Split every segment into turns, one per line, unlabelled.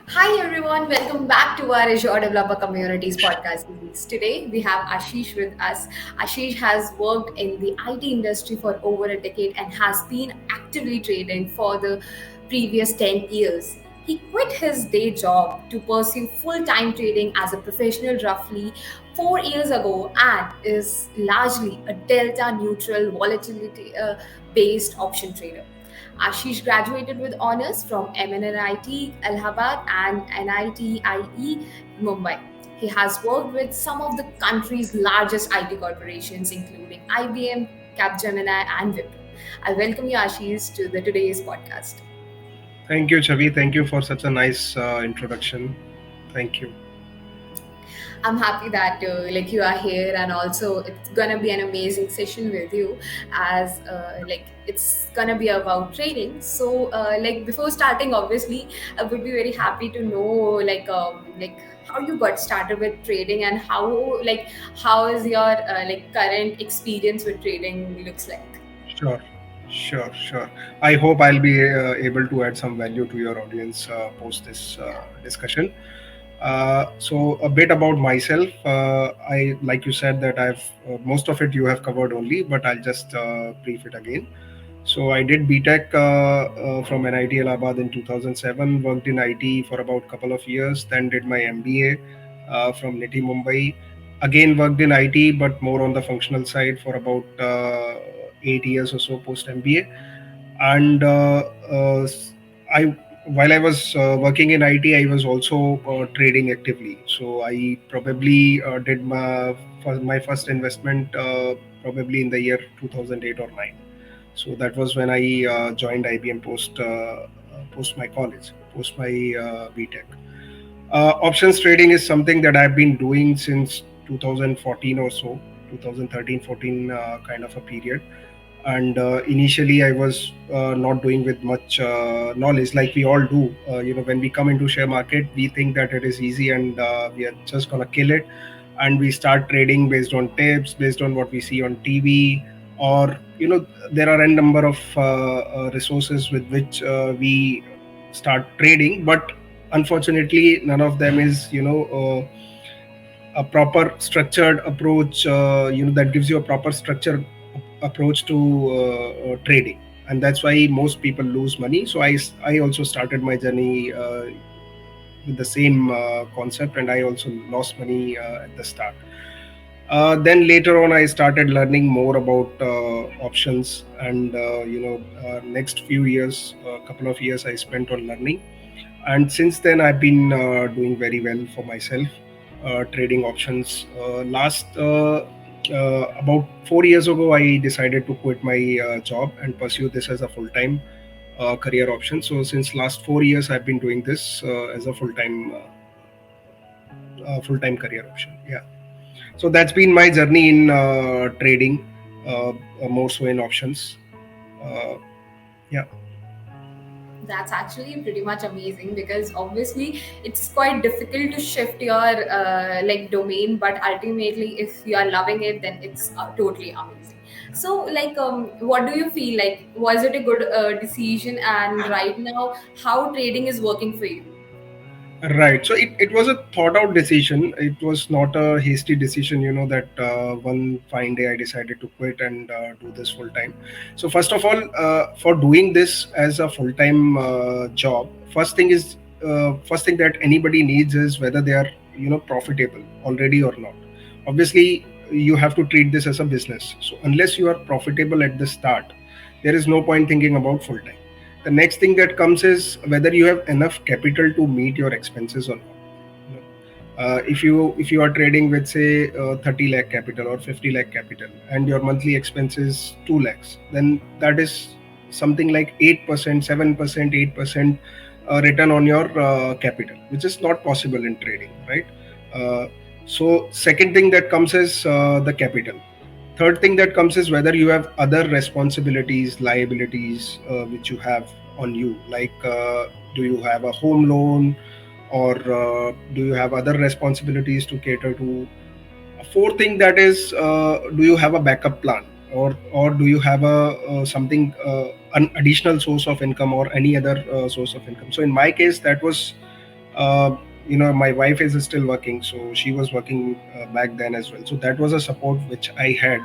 Hi everyone, welcome back to our Azure Developer Communities podcast series. Today we have Ashish with us. Ashish has worked in the IT industry for over a decade and has been actively trading for the previous 10 years. He quit his day job to pursue full time trading as a professional roughly 4 years ago and is largely a delta neutral volatility based option trader. Ashish graduated with honors from MNNIT Allahabad and NIT IE Mumbai. He has worked with some of the country's largest IT corporations, including IBM, Capgemini, and Wipro. I welcome you, Ashish, to the today's podcast.
Thank you, Chavi. Thank you for such a nice introduction. Thank you.
I'm happy that you are here, and also it's gonna be an amazing session with you, as it's gonna be about trading. So before starting, obviously, I would be very happy to know how you got started with trading and how is your current experience with trading looks like.
Sure, sure. I hope I'll be able to add some value to your audience post this discussion. So a bit about myself. I, like you said, that I've most of it you have covered only, but I'll just brief it again. So I did BTech from NIT Allahabad in 2007. Worked in IT for about couple of years. Then did my MBA from NITI Mumbai. Again worked in IT, but more on the functional side for about 8 years or so post MBA. And I while I was working in IT, I was also trading actively. So I probably did my first investment probably in the year 2008 or 9. So that was when I joined IBM post my college, post my BTech. Options trading is something that I've been doing since 2014 or so, 2013-14 kind of a period. And initially I was not doing with much knowledge, like we all do. When we come into share market, we think that it is easy and we are just gonna kill it, and we start trading based on tips, based on what we see on TV, or there are a number of resources with which we start trading, but unfortunately none of them is a proper structured approach, that gives you a proper structured approach to trading, and that's why most people lose money. So I also started my journey with the same concept, and I also lost money at the start. Then later on, I started learning more about options, and next few years, a couple of years, I spent on learning, and since then I've been doing very well for myself, trading options. Last About 4 years ago, I decided to quit my job and pursue this as a full-time career option. So since last 4 years, I've been doing this as a full-time career option. Yeah. So that's been my journey in trading, more so in options. Uh, yeah.
That's actually pretty much amazing because obviously it's quite difficult to shift your domain, but ultimately if you are loving it, then it's totally amazing. So what do you feel like? Was it a good decision? And right now, how trading is working for you?
Right. So it was a thought out decision. It was not a hasty decision, that one fine day I decided to quit and do this full time. So, first of all, for doing this as a full time job, first thing that anybody needs is whether they are, profitable already or not. Obviously, you have to treat this as a business. So, unless you are profitable at the start, there is no point thinking about full time. The next thing that comes is whether you have enough capital to meet your expenses or not. You know, if you are trading with say 30 lakh capital or 50 lakh capital, and your monthly expense is 2 lakhs, then that is something like 8%, 7%, 8% return on your capital, which is not possible in trading, right? Uh, so second thing that comes is the capital. Third thing that comes is whether you have other responsibilities, liabilities which you have on you, like do you have a home loan, or do you have other responsibilities to cater to. A fourth thing that is, do you have a backup plan? or do you have a something an additional source of income or any other source of income? So in my case, that was uh, my wife is still working, so she was working back then as well. So that was a support which I had,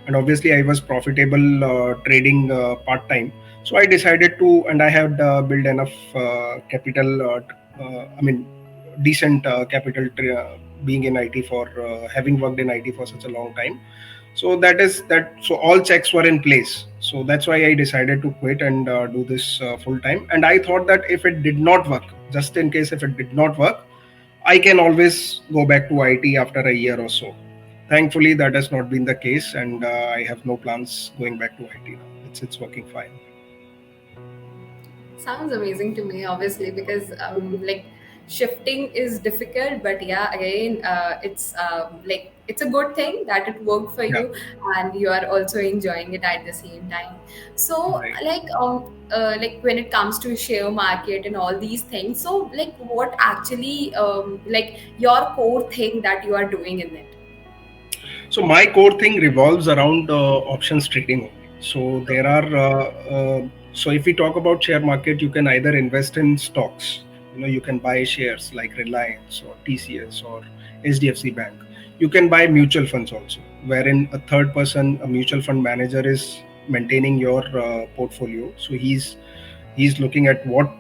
and obviously I was profitable trading part time. So I decided to, and I had built enough capital. I mean, decent capital, being in IT for having worked in IT for such a long time. So that is that. So all checks were in place. So that's why I decided to quit and do this full time. And I thought that if it did not work, just in case if it did not work, I can always go back to IT after a year or so. Thankfully, that has not been the case, and I have no plans going back to IT now. It's working fine.
Sounds amazing to me, obviously, because like shifting is difficult, but yeah, again, it's a good thing that it worked for
Yeah,
you, and you are also enjoying it at the same time. So,
right.
like when it comes to share market and all these things, so like what actually like your core thing that you are doing in it?
So my core thing revolves around options trading only. So there
Okay.
are so if we talk about share market, you can either invest in stocks. You can buy shares like Reliance or TCS or HDFC Bank. You can buy mutual funds also, wherein a third person, a mutual fund manager, is maintaining your portfolio. So he's looking at what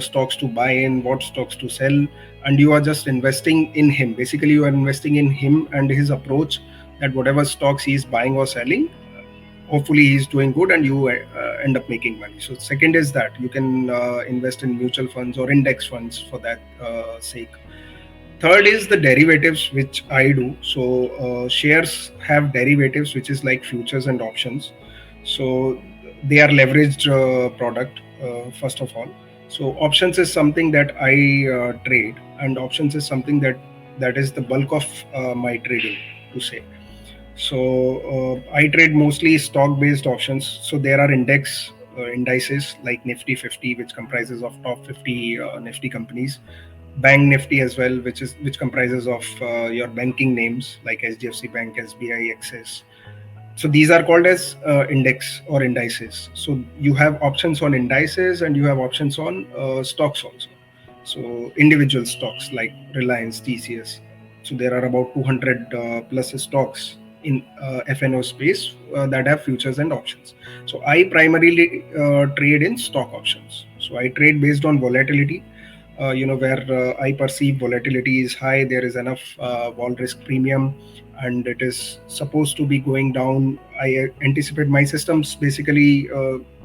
stocks to buy in, what stocks to sell, and you are just investing in him. Basically, you are investing in him and his approach, that whatever stocks he's buying or selling, hopefully he's doing good and you end up making money. So second is that you can invest in mutual funds or index funds for that sake. Third is the derivatives, which I do. So shares have derivatives, which is like futures and options. So they are leveraged product, first of all. So options is something that I trade, and options is something that is the bulk of my trading, to say. So I trade mostly stock-based options. So there are indices like Nifty 50, which comprises of top 50 Nifty companies. Bank Nifty as well, which comprises of your banking names like HDFC Bank, SBI, Axis. So these are called as index or indices. So you have options on indices and you have options on stocks also. So individual stocks like Reliance, TCS. So there are about 200 plus stocks in FNO space that have futures and options. So I primarily trade in stock options. So I trade based on volatility. Where I perceive volatility is high, there is enough vol risk premium, and it is supposed to be going down. I anticipate my systems basically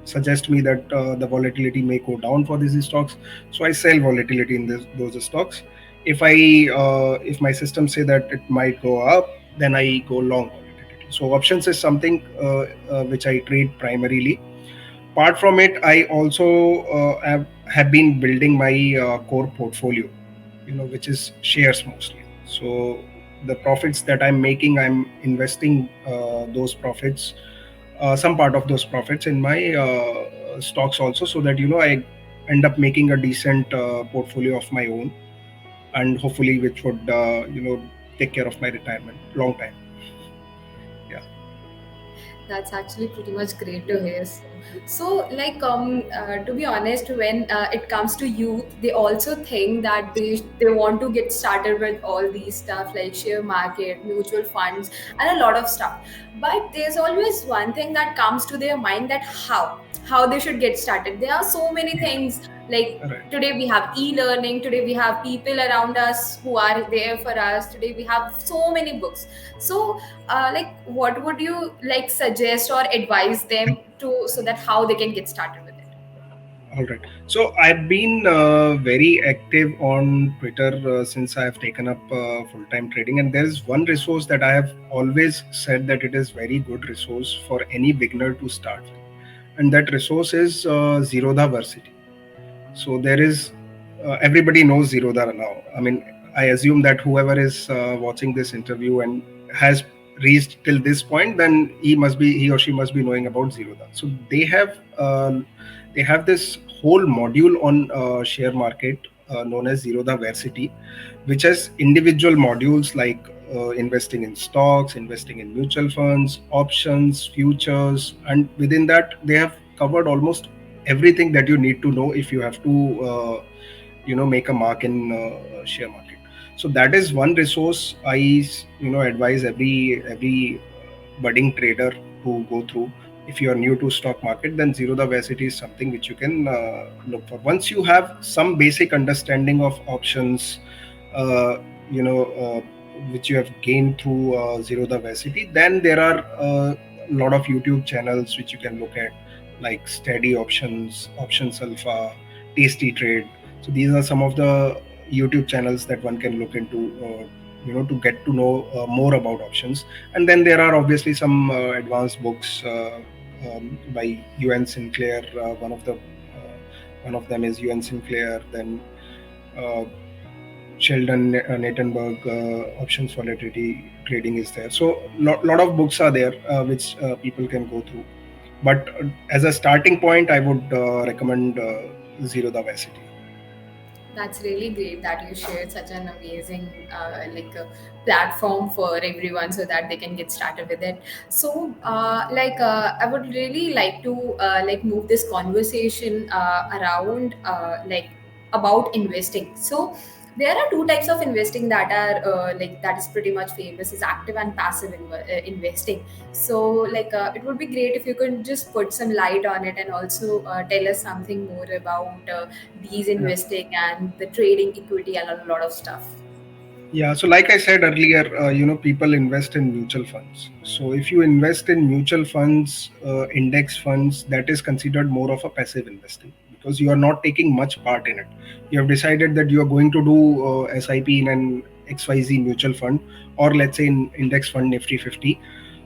suggest me that the volatility may go down for these stocks, so I sell volatility in those stocks. If my systems say that it might go up, then I go long volatility. So options is something which I trade primarily. Apart from it, I also have been building my core portfolio, which is shares mostly. So the profits that I'm making, I'm investing those profits, some part of those profits in my stocks also, so that I end up making a decent portfolio of my own, and hopefully which would take care of my retirement long time. Yeah.
That's actually pretty much great to hear. So, like, to be honest, when it comes to youth, they also think that they want to get started with all these stuff like share market, mutual funds, and a lot of stuff. But there's always one thing that comes to their mind, that how they should get started. There are so many things like.
Right.
Today we have e-learning. Today we have people around us who are there for us. Today we have so many books. So like what would you like suggest or advise them to, so that how they can get started with it?
All right. So I've been very active on Twitter since I have taken up full-time trading, and there is one resource that I have always said that it is very good resource for any beginner to start with, and that resource is Zerodha Versity. So there is everybody knows Zerodha now. I mean, I assume that whoever is watching this interview and has reached till this point, then he or she must be knowing about Zerodha. So they have this whole module on share market known as Zerodha Versity, which has individual modules like investing in stocks, investing in mutual funds, options, futures, and within that they have covered almost everything that you need to know if you have to make a mark in share market. So that is one resource I advise every budding trader to go through. If you are new to stock market, then zero diversity is something which you can look for. Once you have some basic understanding of options, uh, you know uh, which you have gained through zero diversity, then there are a lot of YouTube channels which you can look at, like Steady Options, Options Alpha, Tasty Trade. So these are some of the YouTube channels that one can look into, to get to know more about options. And then there are obviously some advanced books by UN Sinclair. One of them is UN Sinclair. Then uh, Sheldon Natenberg, Options Volatility Trading is there. So lot of books are there which people can go through. But as a starting point, I would recommend Zero Diversity.
That's really great that you shared such an amazing platform for everyone so that they can get started with it. So I would really like to move this conversation around about investing. So there are two types of investing that are that is pretty much famous, is active and passive investing. So it would be great if you could just put some light on it and also tell us something more about these
Yeah.
investing and the trading equity and a lot of stuff.
Yeah, so like I said earlier, people invest in mutual funds. So if you invest in mutual funds, index funds, that is considered more of a passive investing because you are not taking much part in it. You have decided that you are going to do SIP in an XYZ mutual fund, or let's say in index fund Nifty 50.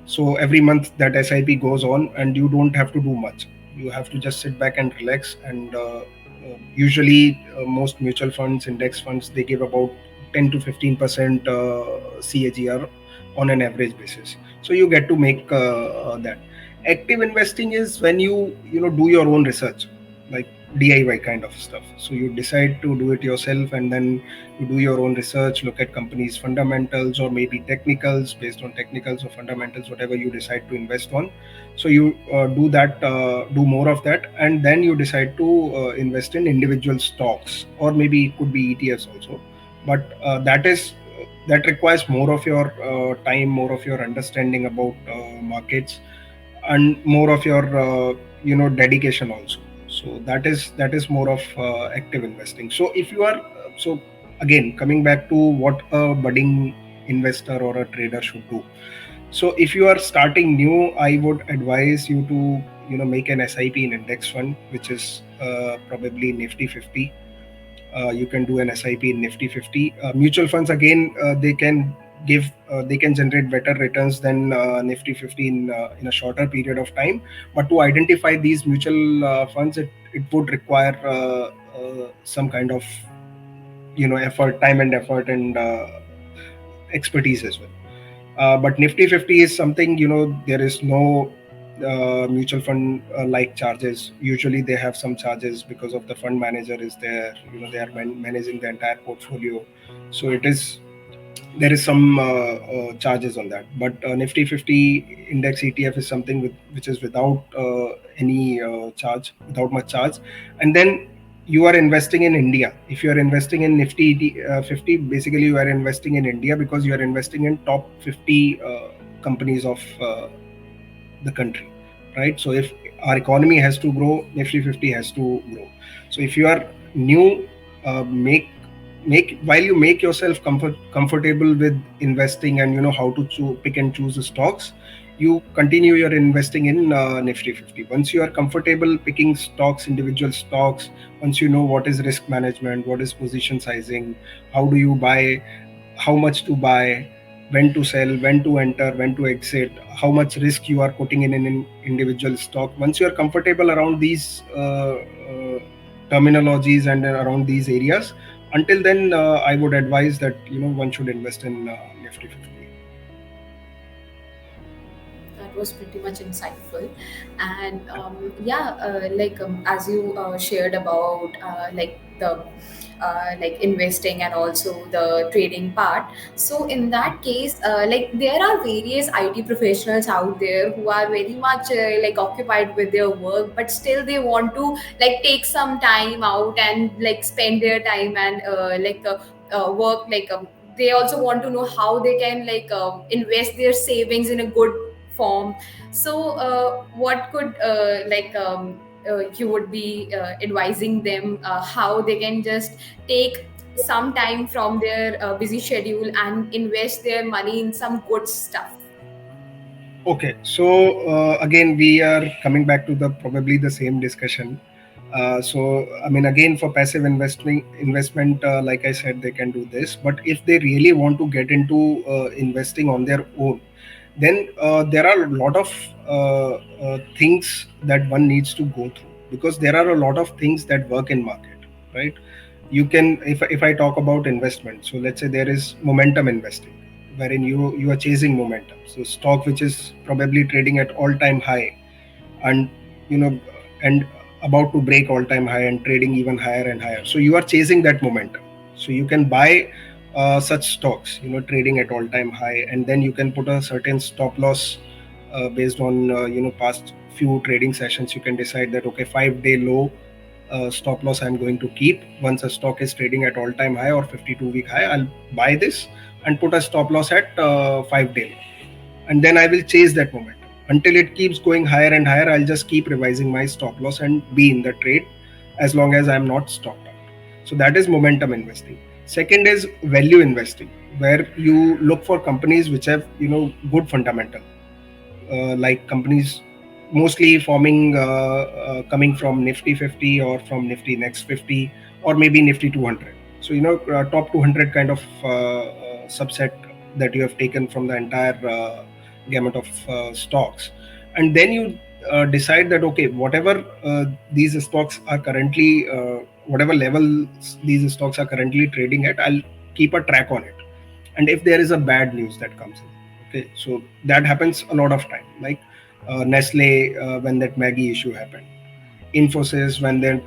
So every month that SIP goes on, and you don't have to do much. You have to just sit back and relax. And usually, most mutual funds, index funds, they give about 10 to 15% CAGR on an average basis. So you get to make that. Active investing is when you do your own research, like DIY kind of stuff. So you decide to do it yourself, and then you do your own research, look at companies' fundamentals or maybe technicals, based on technicals or fundamentals, whatever you decide to invest on. So you do more of that, and then you decide to invest in individual stocks, or maybe it could be ETFs also. But that requires more of your time, more of your understanding about markets, and more of your dedication also. So that is more of active investing. So if you are so again, coming back to what a budding investor or a trader should do. So if you are starting new, I would advise you to make an SIP in index fund, which is probably Nifty 50. You can do an SIP in Nifty 50. Mutual funds, again, they can generate better returns than Nifty 50 in a shorter period of time. But to identify these mutual funds, it would require some kind of time and effort, and expertise as well. But Nifty 50 is something, there is no mutual fund like charges. Usually they have some charges because of the fund manager is there. They are managing the entire portfolio. So there is some charges on that. But Nifty 50 index ETF is something which is without any charge, without much charge. And then you are investing in India. If you are investing in Nifty 50, basically you are investing in India because you are investing in top 50 companies of the country, right? So if our economy has to grow, Nifty 50 has to grow. So if you are new, make while you make yourself comfortable with investing, and you know how to pick and choose the stocks, you continue your investing in Nifty 50. Once you are comfortable picking stocks, individual stocks, once you know what is risk management, what is position sizing, how do you buy, how much to buy, when to sell, when to enter, when to exit, how much risk you are putting in an individual stock. Once you are comfortable around these terminologies and around these areas, until then, I would advise that one should invest in Nifty 50.
that was pretty much insightful. And yeah, as you shared about like investing and also the trading part. So in that case, like there are various IT professionals out there who are very much like occupied with their work, but still they want to like take some time out and like spend their time and work they also want to know how they can invest their savings in a good form. So what could you would be advising them how they can just take some time from their busy schedule and invest their money in some good stuff?
Okay, so again, we are coming back to the probably the same discussion. So, I mean, again, for passive investment, like I said, they can do this. But if they really want to get into investing on their own, then there are a lot of things that one needs to go through, because there are a lot of things that work in market, right? You can, if I talk about investment, so let's say there is momentum investing, wherein you are chasing momentum, so stock which is probably trading at all time high, and you know and about to break all time high and trading even higher and higher, so you are chasing that momentum. So you can buy such stocks, trading at all time high, and then you can put a certain stop loss based on past few trading sessions. You can decide that, okay, 5 day low stop loss I'm going to keep. Once a stock is trading at all time high or 52-week high, I'll buy this and put a stop loss at 5 day low, and then I will chase that momentum until it keeps going higher and higher. I'll just keep revising my stop loss and be in the trade as long as I'm not stopped out. So that is momentum investing. Second is value investing, where you look for companies which have good fundamental, like companies mostly forming coming from Nifty 50 or from Nifty Next 50 or maybe Nifty 200. So top 200 kind of subset that you have taken from the entire gamut of stocks, and then you decide that, okay, whatever these stocks are currently whatever levels these stocks are currently trading at, I'll keep a track on it. And if there is a bad news that comes in, okay, so that happens a lot of time, like Nestle, when that Maggie issue happened, Infosys when that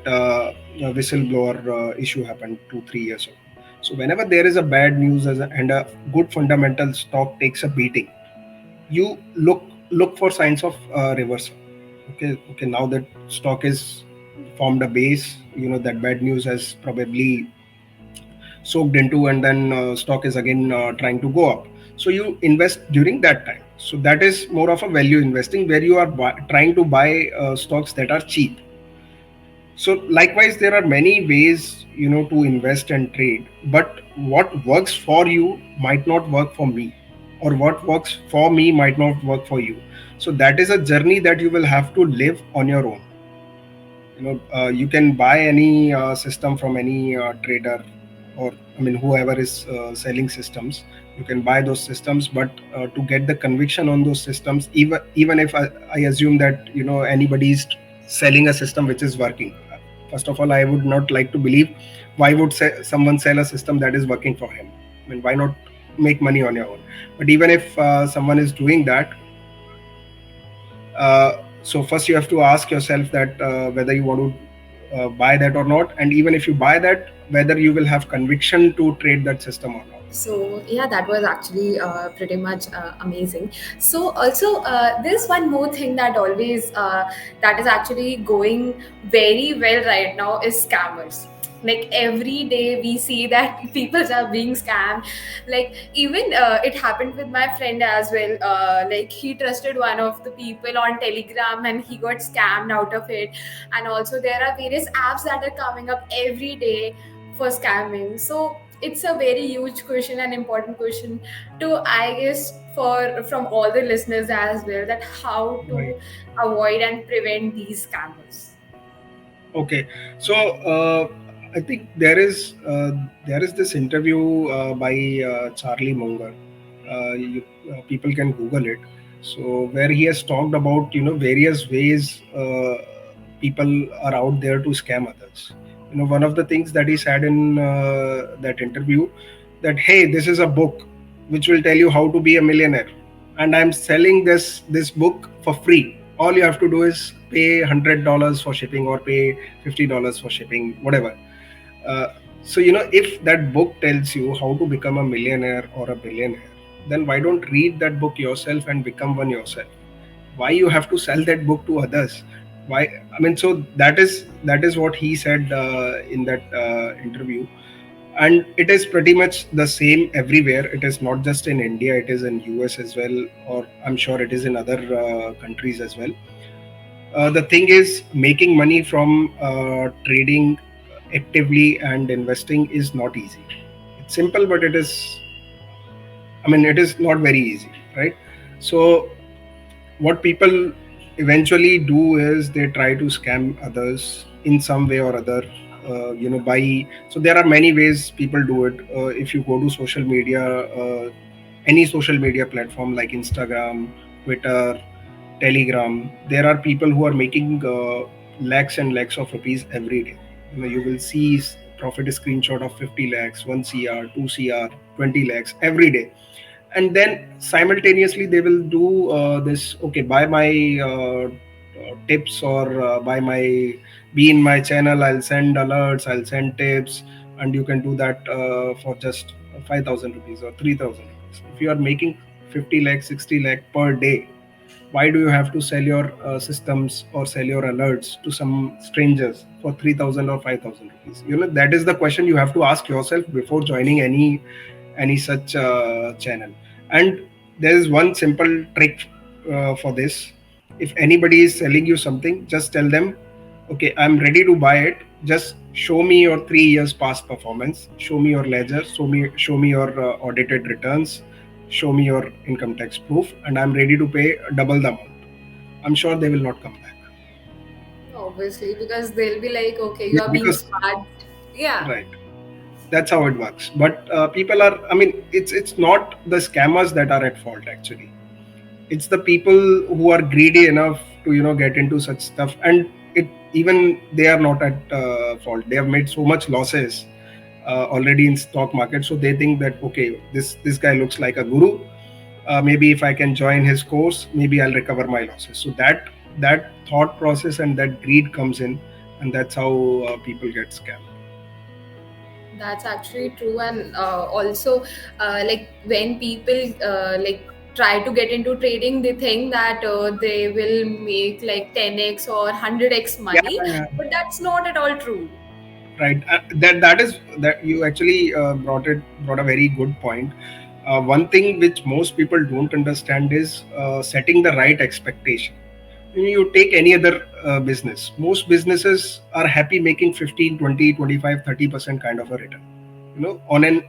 whistleblower issue happened 2 3 years ago. So whenever there is a bad news and a good fundamental stock takes a beating, you look for signs of reversal. Okay, now that stock is formed a base, that bad news has probably soaked into, and then stock is again trying to go up, so you invest during that time. So that is more of a value investing, where you are trying to buy stocks that are cheap. So likewise, there are many ways to invest and trade, but what works for you might not work for me, or what works for me might not work for you. So that is a journey that you will have to live on your own. You can buy any system from any trader, or I mean whoever is selling systems. You can buy those systems, but to get the conviction on those systems, even if I assume that anybody is selling a system which is working, first of all, I would not like to believe why would someone sell a system that is working for him. I mean, why not make money on your own? But even if someone is doing that, so first you have to ask yourself that whether you want to buy that or not, and even if you buy that, whether you will have conviction to trade that system or not.
So yeah, that was actually pretty much amazing. So also there's one more thing that always that is actually going very well right now is scammers. Like every day we see that people are being scammed. Like even it happened with my friend as well. Like he trusted one of the people on Telegram and he got scammed out of it. And also there are various apps that are coming up every day for scamming. So it's a very huge question and important question to, I guess, for from all the listeners as well, that how
Right.
to avoid and prevent these scammers.
Okay, so I think there is this interview by Charlie Munger. People can Google it. So where he has talked about various ways people are out there to scam others. One of the things that he said in that interview, that hey, this is a book which will tell you how to be a millionaire. and I'm selling this book for free. All you have to do is pay $100 for shipping or pay $50 for shipping, whatever. Uh, so if that book tells you how to become a millionaire or a billionaire, then why don't read that book yourself and become one yourself? Why you have to sell that book to others? Why? I mean, so that is what he said in that interview, and it is pretty much the same everywhere. It is not just in India, it is in US as well, or I'm sure it is in other countries as well. The thing is, making money from trading actively and investing is not easy. It's simple, but it is not very easy, right? So what people eventually do is they try to scam others in some way or other. By so there are many ways people do it. If you go to social media, any social media platform like Instagram, Twitter, Telegram, there are people who are making lakhs and lakhs of rupees every day. You will see profit screenshot of 50 lakhs, 1 cr, 2 cr, 20 lakhs every day. And then simultaneously they will do this, okay, buy my tips, or buy my be in my channel, I'll send alerts, I'll send tips, and you can do that for just 5,000 rupees or 3,000 rupees. If you are making 50 lakh, 60 lakh per day, why do you have to sell your systems or sell your alerts to some strangers for 3,000 or 5,000 rupees? That is the question you have to ask yourself before joining any such channel. And there is one simple trick for this. If anybody is selling you something, just tell them, okay, I'm ready to buy it. Just show me your 3 years past performance, show me your ledger, show me your audited returns, show me your income tax proof, and I'm ready to pay double the amount. I'm sure they will not come back.
Obviously, because they'll be like, okay, you
Yeah,
are being
because
smart. Yeah.
right, that's how it works. But people are, I mean, it's not the scammers that are at fault actually. It's the people who are greedy enough to get into such stuff, and it even they are not at fault. They have made so much losses already in stock market, so they think that, okay, this guy looks like a guru. Maybe if I can join his course, maybe I'll recover my losses. So that thought process and that greed comes in, and that's how people get scammed.
That's actually true, and also, like when people try to get into trading, they think that they will make like 10x or 100x
Yeah,
money,
yeah,
but that's not at all true.
right. That you actually brought a very good point. One thing which most people don't understand is setting the right expectation. You take any other business, most businesses are happy making 15, 20, 25, 30% kind of a return, on an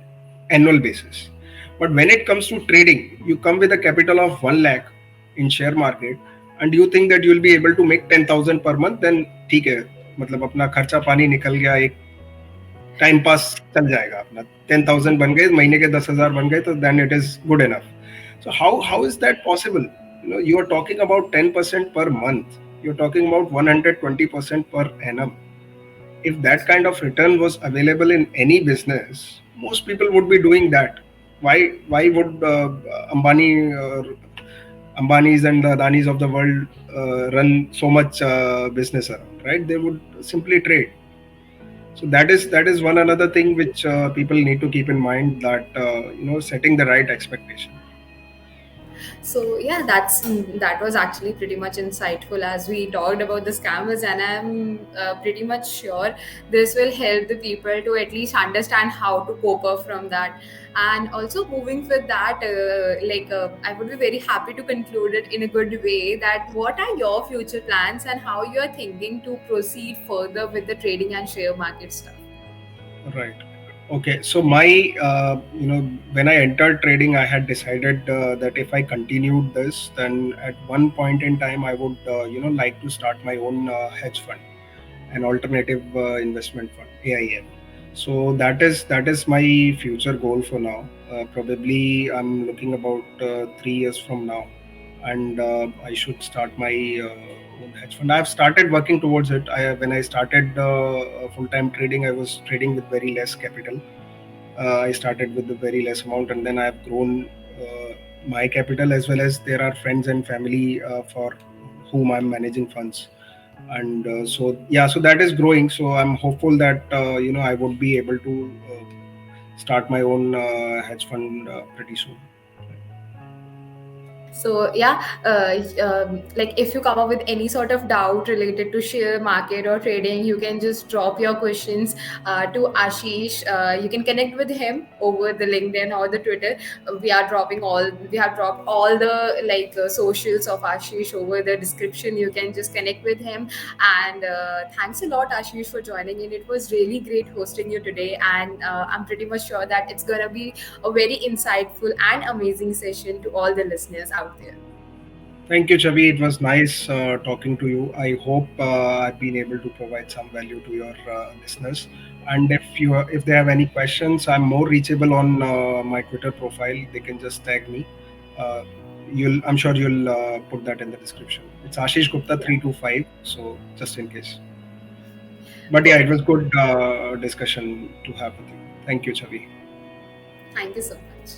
annual basis. But when it comes to trading, you come with a capital of 1 lakh in share market, and you think that you will be able to make 10,000 per month, then ठीक है, मतलब अपना खर्चा पानी निकल गया, एक time pass चल जाएगा अपना. 10,000 बन गए, महीने के 10,000 बन गए, तो then it is good enough. So how is that possible? You are talking about 10% per month. You're talking about 120% per annum. If that kind of return was available in any business, most people would be doing that. Why would Ambani, Ambanis and the Adanis of the world run so much business around, right? They would simply trade. So that is one another thing which people need to keep in mind, that setting the right expectation.
So yeah, that was actually pretty much insightful as we talked about the scammers, and I'm pretty much sure this will help the people to at least understand how to cope up from that. And also moving with that, I would be very happy to conclude it in a good way. That what are your future plans and how you are thinking to proceed further with the trading and share market stuff?
Right. Okay. So when I entered trading, I had decided that if I continued this, then at one point in time, I would, like to start my own hedge fund, an alternative investment fund, AIF. So that is my future goal for now. Probably I'm looking about 3 years from now, and I should start my own hedge fund. I've started working towards it. When I started full-time trading, I was trading with very less capital. I started with a very less amount, and then I've grown my capital, as well as there are friends and family for whom I'm managing funds. And so yeah, so that is growing. So I'm hopeful that I would be able to start my own hedge fund pretty soon.
So yeah, like if you come up with any sort of doubt related to share market or trading, you can just drop your questions to Ashish. You can connect with him over the LinkedIn or the Twitter. We have dropped all the socials of Ashish over the description. You can just connect with him. And thanks a lot, Ashish, for joining in. It was really great hosting you today, and I'm pretty much sure that it's gonna be a very insightful and amazing session to all the listeners out there.
Thank you, Chavi. It was nice talking to you. I hope I've been able to provide some value to your listeners. And if they have any questions, I'm more reachable on my Twitter profile. They can just tag me. Uh, I'm sure you'll put that in the description. It's Ashish Gupta
Yeah,
325. So just in case. But yeah, it
perfect.
was good discussion to have with you. Thank you, Chavi.
Thank you so much.